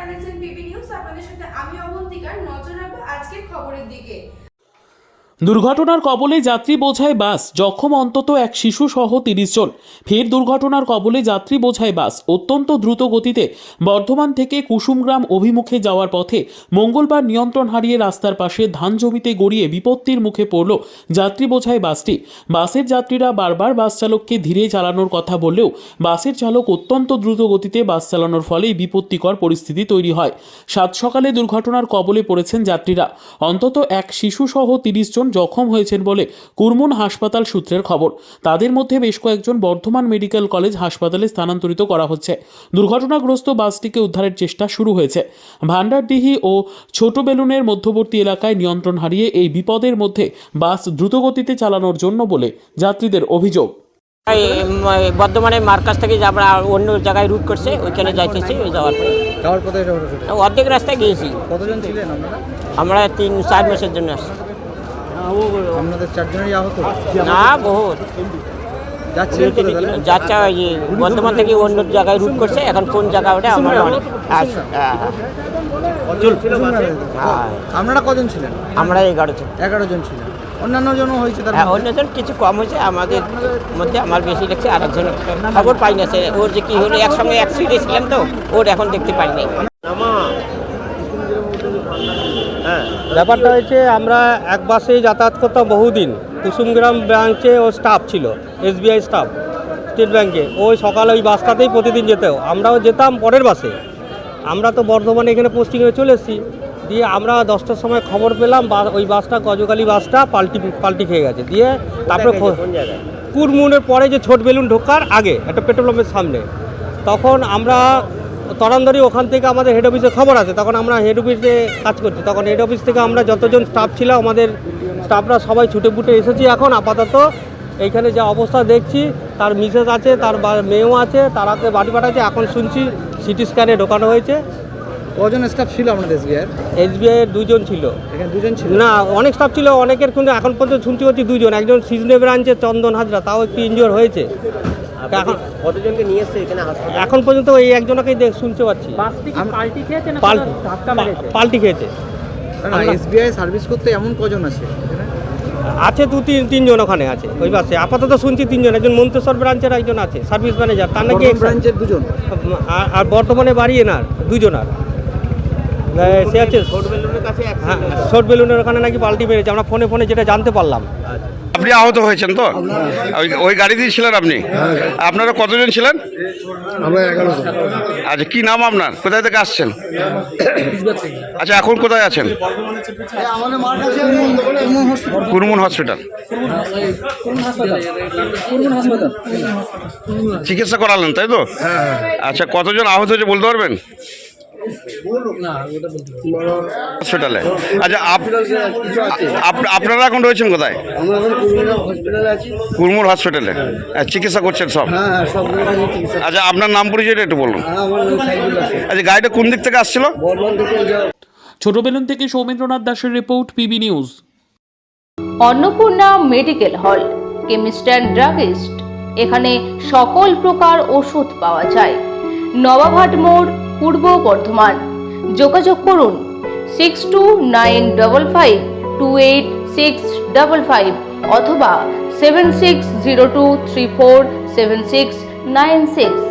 দেখছেন PB news. আপনাদের সাথে আমি অবন্তিকার। নজর রাখবো আজকের খবরের দিকে। দুর্ঘটনার কবলে যাত্রী বোঝাই বাস, জখম অন্তত এক শিশু সহ 30 জন। ফের দুর্ঘটনার কবলে যাত্রী বোঝাই বাস অত্যন্ত দ্রুত গতিতে বর্ধমান থেকে কুসুমগ্রাম অভিমুখে যাওয়ার পথে মঙ্গলবার নিয়ন্ত্রণ হারিয়ে রাস্তার পাশে ধান জমিতে গড়িয়ে বিপত্তির মুখে পড়ল যাত্রী বোঝাই বাসটি। বাসের যাত্রীরা বারবার বাস চালককে ধীরে চালানোর কথা বললেও বাসের চালক অত্যন্ত দ্রুত গতিতে বাস চালানোর ফলেই বিপত্তিকর পরিস্থিতি তৈরি হয়। সাত সকালে দুর্ঘটনার কবলে পড়েছেন যাত্রীরা। অন্তত এক শিশু সহ 30 জন জখম হয়েছেন বলে কুরমুন হাসপাতাল সূত্রের খবর। তাদের মধ্যে বেশ কয়েকজন বর্ধমান মেডিকেল কলেজ হাসপাতালে স্থানান্তরিত করা হচ্ছে। দুর্ঘটনাগ্রস্ত বাসটিকে উদ্ধারের চেষ্টা শুরু হয়েছে। ভান্ডারডিহি ও ছোট বেলুনের মধ্যবর্তী এলাকায় নিয়ন্ত্রণ হারিয়ে এই বিপদের মধ্যে বাস দ্রুতগতিতে চালানোর জন্য বলে যাত্রীদের অভিযোগ। বর্ধমানের মার্কাজ থেকে আমরা অন্য জায়গায় রুট করছে, ওইখানে যাইতেছি। ওই যাওয়ার পথে অর্ধেক রাস্তায় গিয়েছি। কতজন ছিলেন আপনারা? আমরা 3-4 মাসের জন্য আসছি। আপনাদের 4 জনেরই আহত? না, বহুত যাচ্ছে। ওই যে বর্ধমান থেকে অন্য জায়গায় রুট করছে, এখন কোন জায়গা ওটা আমরা আপনারা কজন ছিলেন? আমরা 11 জন ছিলেন। অন্যান্য জনও হয়েছে? তার অন্যজন কিছু কম হয়েছে, আমাদের মধ্যে আমার বেশি লাগছে। আরেকজনের খবর পাই না, ওর যে কি হলো, একসঙ্গে অ্যাক্সিডেন্টে ছিলাম তো, ওর এখন দেখতে পাই নাই। ব্যাপারটা হয়েছে, আমরা এক বাসে যাতায়াত করতাম বহুদিন। কুসুমগ্রাম ব্রাঞ্চে ও স্টাফ ছিল, SBI স্টাফ, স্টেট ব্যাংকে। ওই সকালে ওই বাসটাতেই প্রতিদিন যেতেও, আমরাও যেতাম পরের বাসে। আমরা তো বর্ধমানে এখানে পোস্টিং হয়ে চলে এসেছি। দিয়ে আমরা 10টার সময় খবর পেলাম ওই বাসটা, গজকালী বাসটা পাল্টি খেয়ে গেছে। দিয়ে তারপরে কুরমুনের পরে যে ছোট বেলুন ঢোকার আগে একটা পেট্রোল পাম্পের সামনে, তখন আমরা তরান্দরি ওখান থেকে আমাদের হেড অফিসে খবর আছে। তখন আমরা হেড অফিসে কাজ করছি। তখন হেড অফিস থেকে আমরা যতজন স্টাফ ছিল, আমাদের স্টাফরা সবাই ছুটে ফুটে এসেছি। এখন আপাতত এইখানে যা অবস্থা দেখছি, তার মিসেস আছে, তার মেয়েও আছে, তারাকে বাড়ি পাঠাচ্ছে। এখন শুনছি সিটি স্ক্যানে ঢোকানো হয়েছে। কজন স্টাফ ছিল আপনাদের SBI এর 2 জন ছিল। এখানে 2 জন ছিল না, অনেক স্টাফ ছিল অনেকের, কিন্তু এখন পর্যন্ত শুনছি হচ্ছে 2 জন। একজন সিজনে ব্রাঞ্চের চন্দন হাজরা, তাও একটু ইনজিওর হয়েছে। এখন কতজনকে নিয়ে এসছে এখানে? এখন পর্যন্ত এই একজনকেই শুনতে পাচ্ছি পাল্টি খেয়েছে। SBI সার্ভিস করতে এমন কজন আছে? আছে 2-3 জন ওখানে আছে ওই বাসে। আপাতত শুনছি 3 জন। একজন মন্তেশ্বর ব্রাঞ্চের একজন আছে সার্ভিস ম্যানেজার, তার নাকি ব্রাঞ্চের 2 জন। আর বর্তমানে বাড়ি এনার 2 জন। আর সে আছে ছোট বেলুনের ওখানে নাকি পাল্টি মেরেছে। আমরা ফোনে যেটা জানতে পারলাম। আপনি আহত হয়েছেন তো? ওই গাড়িতেই ছিলেন আপনি? আপনারা কতজন ছিলেন? আমরা 11 জন। আচ্ছা, কি নাম আপনার? কোথায় থেকে আসছেন? আচ্ছা, এখন কোথায় আছেন? কুরমুন হসপিটাল। চিকিৎসা করালেন তাই তো? আচ্ছা, কতজন আহত হয়েছে বলতে পারবেন? হসপিটালে। আচ্ছা, আপনারা এখন রয়েছেন কোথায়? কুরমুর হসপিটালে চিকিৎসা করছেন সব? আচ্ছা, আপনার নাম পরিচয়টা একটু বলুন। আচ্ছা, গাড়িটা কোন দিক থেকে আসছিল? ছোট বেলুন থেকে সৌমেন্দ্রনাথ দাসের report, PB news. Annapurna medical hall, chemist and druggist. এখানে সকল প্রকার ওষুধ পাওয়া যায়। নবাবহাট মোড়, পূর্ব বর্ধমান। যোগাযোগ করুন 6295528655 অথবা 7602347696।